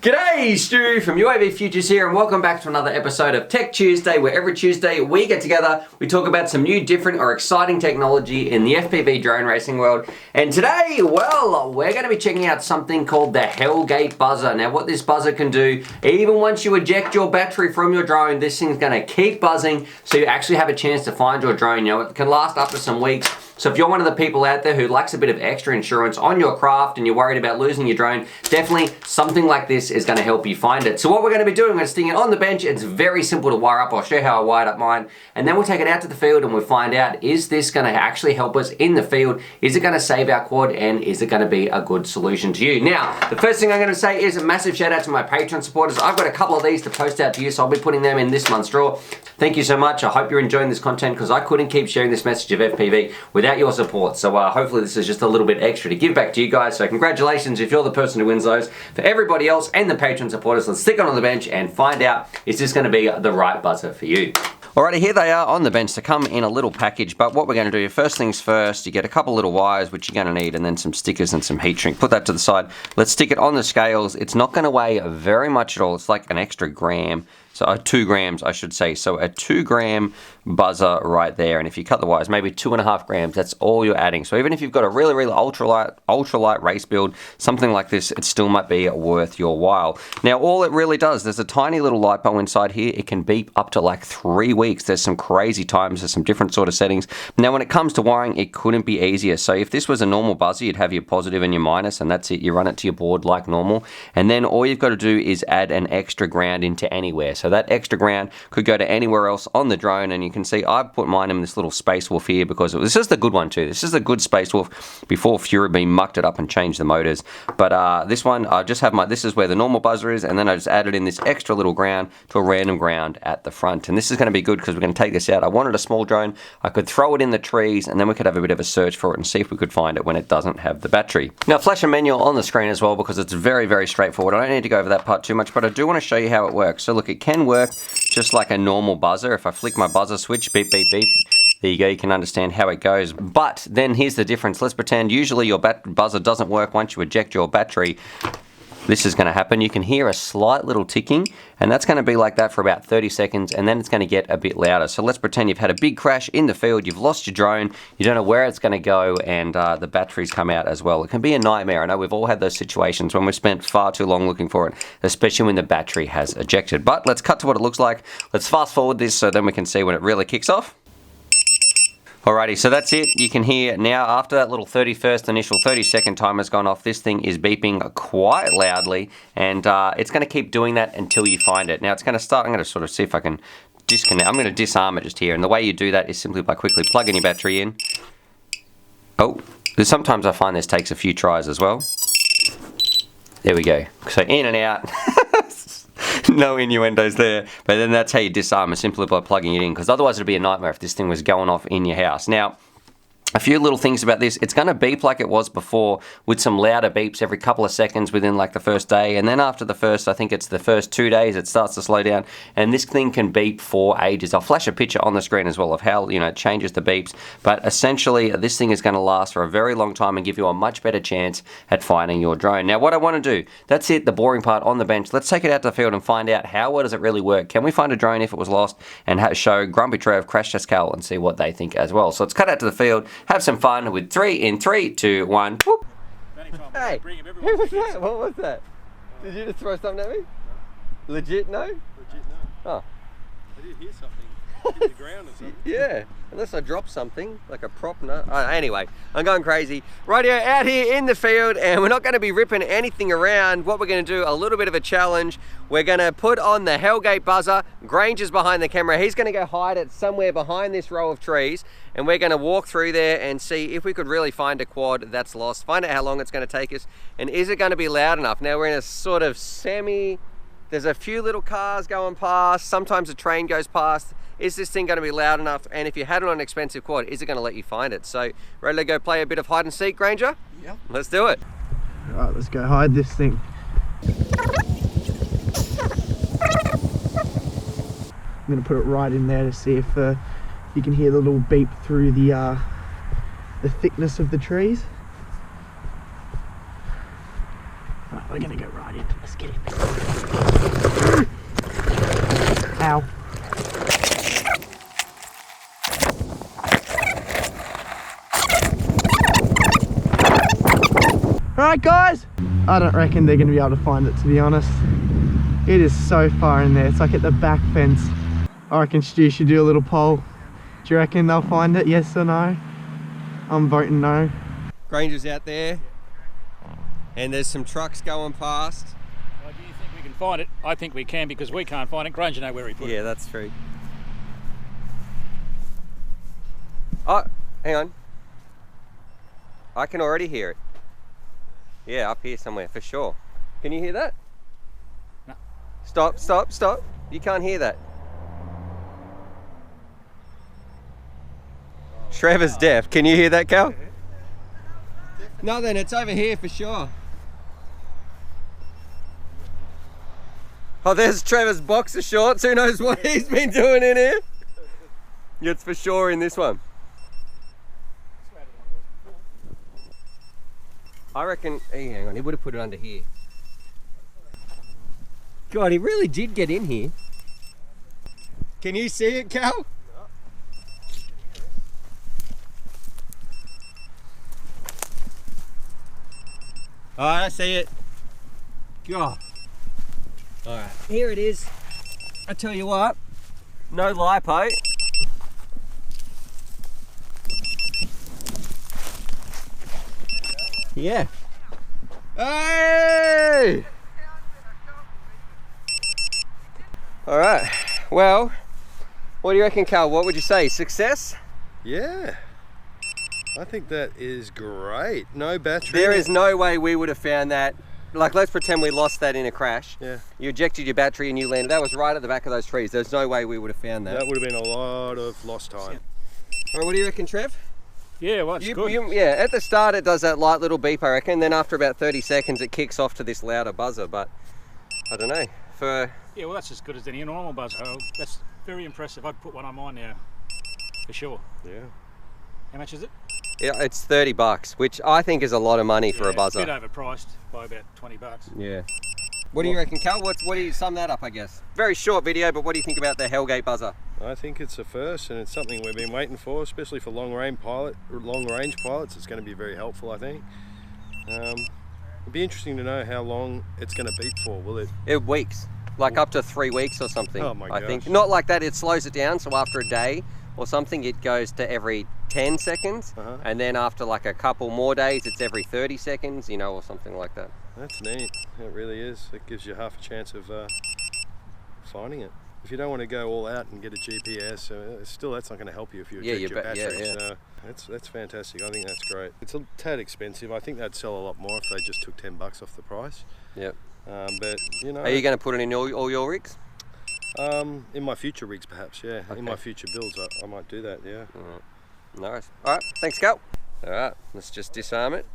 G'day, Stu from UAVfutures here, and welcome back to another episode of Tech Tuesday, where every Tuesday we get together, we talk about some new, different, or exciting technology in the FPV drone racing world. And today, well, we're going to be checking out something called the Hellgate buzzer. Now, what this buzzer can do, even once you eject your battery from your drone, this thing's going to keep buzzing, so you actually have a chance to find your drone. You know, it can last up to some weeks. So if you're one of the people out there who likes a bit of extra insurance on your craft and you're worried about losing your drone, definitely something like this is going to help you find it. So what we're going to be doing, we're going to stick it on the bench. It's very simple to wire up. I'll show you how I wired up mine. And then we'll take it out to the field and we'll find out, is this going to actually help us in the field? Is it going to save our quad? And is it going to be a good solution to you? Now, the first thing I'm going to say is a massive shout out to my Patreon supporters. I've got a couple of these to post out to you, so I'll be putting them in this month's draw. Thank you so much. I hope you're enjoying this content, because I couldn't keep sharing this message of FPV without your support. So hopefully this is just a little bit extra to give back to you guys. So congratulations if you're the person who wins those. For everybody else and the Patreon supporters, let's stick it on the bench and find out, is this going to be the right buzzer for you? Alrighty, here they are on the bench. They come in a little package, but what we're going to do, first things first, you get a couple little wires, which you're going to need, and then some stickers and some heat shrink. Put that to the side. Let's stick it on the scales. It's not going to weigh very much at all. It's like an extra gram. So 2 grams, I should say. So a 2 gram buzzer right there. And if you cut the wires, maybe 2.5 grams, that's all you're adding. So even if you've got a really, really ultralight race build, something like this, it still might be worth your while. Now, all it really does, there's a tiny little lipo inside here. It can beep up to like 3 weeks. There's some crazy times. There's some different sort of settings. Now, when it comes to wiring, it couldn't be easier. So if this was a normal buzzer, you'd have your positive and your minus, and that's it. You run it to your board like normal. And then all you've got to do is add an extra ground into anywhere. So that extra ground could go to anywhere else on the drone, and you can see I've put mine in this little Space Wolf here because this is the good one too. This is the good Space Wolf before Fury mucked it up and changed the motors. But this one, I just have this is where the normal buzzer is, and then I just added in this extra little ground to a random ground at the front. And this is going to be good because we're going to take this out. I wanted a small drone. I could throw it in the trees, and then we could have a bit of a search for it and see if we could find it when it doesn't have the battery. Now, flash a manual on the screen as well, because it's very, very straightforward. I don't need to go over that part too much, but I do want to show you how it works. So look, it can work just like a normal buzzer. If I flick my buzzer switch, beep, beep, beep, there you go, you can understand how it goes. But then here's the difference. Let's pretend usually your buzzer doesn't work once you eject your battery. This is going to happen. You can hear a slight little ticking, and that's going to be like that for about 30 seconds, and then it's going to get a bit louder. So let's pretend you've had a big crash in the field, you've lost your drone, you don't know where it's going to go, and the batteries come out as well. It can be a nightmare. I know we've all had those situations when we've spent far too long looking for it, especially when the battery has ejected. But let's cut to what it looks like. Let's fast forward this so then we can see when it really kicks off. Alrighty, so that's it. You can hear now, after that little 31st initial 30-second timer's gone off, this thing is beeping quite loudly, and it's going to keep doing that until you find it. Now it's going to start, I'm going to sort of see if I can disconnect. I'm going to disarm it just here, and the way you do that is simply by quickly plugging your battery in. Oh, sometimes I find this takes a few tries as well. There we go. So in and out. No innuendos there, but then that's how you disarm it, simply by plugging it in, because otherwise it'd be a nightmare if this thing was going off in your house. Now, a few little things about this. It's going to beep like it was before, with some louder beeps every couple of seconds within like the first day, and then after the first, I think it's the first 2 days, it starts to slow down, and this thing can beep for ages. I'll flash a picture on the screen as well of how, you know, it changes the beeps, but essentially this thing is going to last for a very long time and give you a much better chance at finding your drone. Now, what I want to do, that's it, the boring part on the bench. Let's take it out to the field and find out how well does it really work. Can we find a drone if it was lost, and show Grumpy Trev, Crash Test Cal, and see what they think as well. So let's cut out to the field, have some fun with 3 in 3, 2, 1. Whoop. Hey, who was that? What was that? Did you just throw something at me? No. Legit no? Legit no. Oh. I did hear something hit the ground or something. Yeah, unless I dropped something, like a prop, no. Oh, anyway, I'm going crazy. Rightio, out here in the field, and we're not going to be ripping anything around. What we're going to do, a little bit of a challenge. We're going to put on the Hellgate buzzer. Granger's behind the camera. He's going to go hide it somewhere behind this row of trees, and we're going to walk through there and see if we could really find a quad that's lost, find out how long it's going to take us, and is it going to be loud enough. Now we're in a sort of there's a few little cars going past, sometimes a train goes past. Is this thing going to be loud enough? And if you had it on an expensive quad, is it going to let you find it? So, ready to go play a bit of hide and seek, Granger? Yep. Let's do it. All right, let's go hide this thing. I'm going to put it right in there to see if you can hear the little beep through the thickness of the trees. Right, We're gonna go right in. Let's get in. Ow. Alright guys, I don't reckon they're going to be able to find it, to be honest. It is so far in there, it's like at the back fence. I reckon Stu should do a little poll. Do you reckon they'll find it, yes or no? I'm voting no. Granger's out there, and there's some trucks going past. Well, do you think we can find it? I think we can, because we can't find it. Granger know where he put it. Yeah, that's true. Oh, hang on. I can already hear it. Yeah, up here somewhere, for sure. Can you hear that? No. Stop, stop, stop. You can't hear that. Trevor's deaf. Can you hear that, Cal? No, then it's over here for sure. Oh, there's Trevor's boxer shorts. Who knows what he's been doing in here? It's for sure in this one. I reckon, hey, hang on, he would have put it under here. God, he really did get in here. Can you see it, Cal? No. Alright, I see it. God. Alright, here it is. I tell you what, no lipo. Yeah. Hey! All right. Well, what do you reckon, Cal? What would you say? Success? Yeah. I think that is great. No battery. There is no way we would have found that. Like, let's pretend we lost that in a crash. Yeah. You ejected your battery and you landed. That was right at the back of those trees. There's no way we would have found that. That would have been a lot of lost time. All right, what do you reckon, Trev? Yeah, well, it's good. Yeah, at the start it does that light little beep, I reckon. Then after about 30 seconds it kicks off to this louder buzzer, but I don't know. Yeah, well, that's as good as any normal buzzer. That's very impressive. I'd put one on mine now, for sure. Yeah. How much is it? Yeah, it's $30, which I think is a lot of money for a buzzer. A bit overpriced by about $20. Yeah. What do you reckon, Cal? What do you sum that up, I guess? Very short video, but what do you think about the Hellgate buzzer? I think it's a first, and it's something we've been waiting for, especially for long-range pilots. It's going to be very helpful, I think. It'd be interesting to know how long it's going to beep for. Will it? Weeks, like up to 3 weeks or something. Oh my gosh. I think not like that. It slows it down, so after a day or something, it goes to every 10 seconds, and then after like a couple more days, it's every 30 seconds, you know, or something like that. That's neat. It really is. It gives you half a chance of finding it. If you don't want to go all out and get a GPS, still that's not going to help you if you eject your battery. Yeah. So that's fantastic. I think that's great. It's a tad expensive. I think they'd sell a lot more if they just took $10 off the price. Yep. But you know. Are you going to put it in all your rigs? In my future rigs, perhaps. Yeah. Okay. In my future builds, I might do that. Yeah. All right. Nice. All right. Thanks, Cal. All right. Let's just disarm it.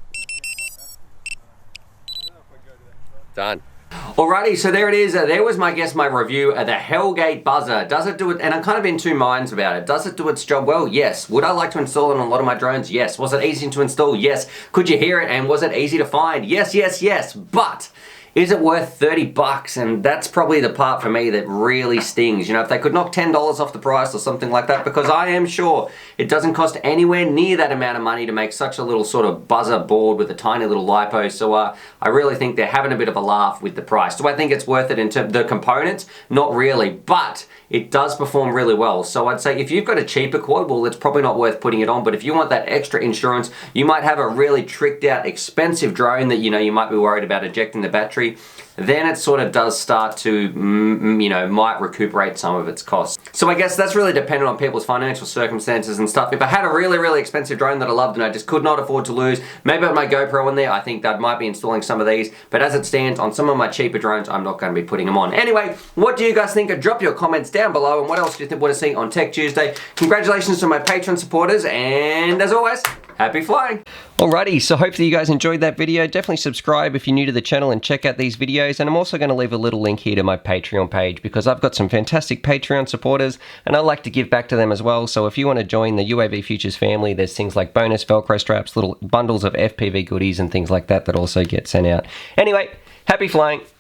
Done. Alrighty, so there it is. There was my review of the Hellgate buzzer. Does it do it? And I'm kind of in two minds about it. Does it do its job well? Yes. Would I like to install it on a lot of my drones? Yes. Was it easy to install? Yes. Could you hear it? And was it easy to find? Yes, yes, yes. But is it worth $30? And that's probably the part for me that really stings. You know, if they could knock $10 off the price or something like that, because I am sure it doesn't cost anywhere near that amount of money to make such a little sort of buzzer board with a tiny little lipo. So I really think they're having a bit of a laugh with the price. Do I think it's worth it in terms of the components? Not really, but it does perform really well. So I'd say if you've got a cheaper quad, well, it's probably not worth putting it on. But if you want that extra insurance, you might have a really tricked out, expensive drone that, you know, you might be worried about ejecting the battery. Then it sort of does start to, you know, might recuperate some of its costs. So I guess that's really dependent on people's financial circumstances and stuff. If I had a really, really expensive drone that I loved and I just could not afford to lose, maybe I had my GoPro in there, I think that might be installing some of these. But as it stands, on some of my cheaper drones, I'm not going to be putting them on. Anyway, what do you guys think? Drop your comments down below, and what else do you want to see on Tech Tuesday? Congratulations to my Patreon supporters, and as always, happy flying. Alrighty, so hopefully you guys enjoyed that video. Definitely subscribe if you're new to the channel and check out these videos. And I'm also going to leave a little link here to my Patreon page because I've got some fantastic Patreon supporters and I like to give back to them as well. So if you want to join the UAV Futures family, there's things like bonus Velcro straps, little bundles of FPV goodies and things like that that also get sent out. Anyway, happy flying.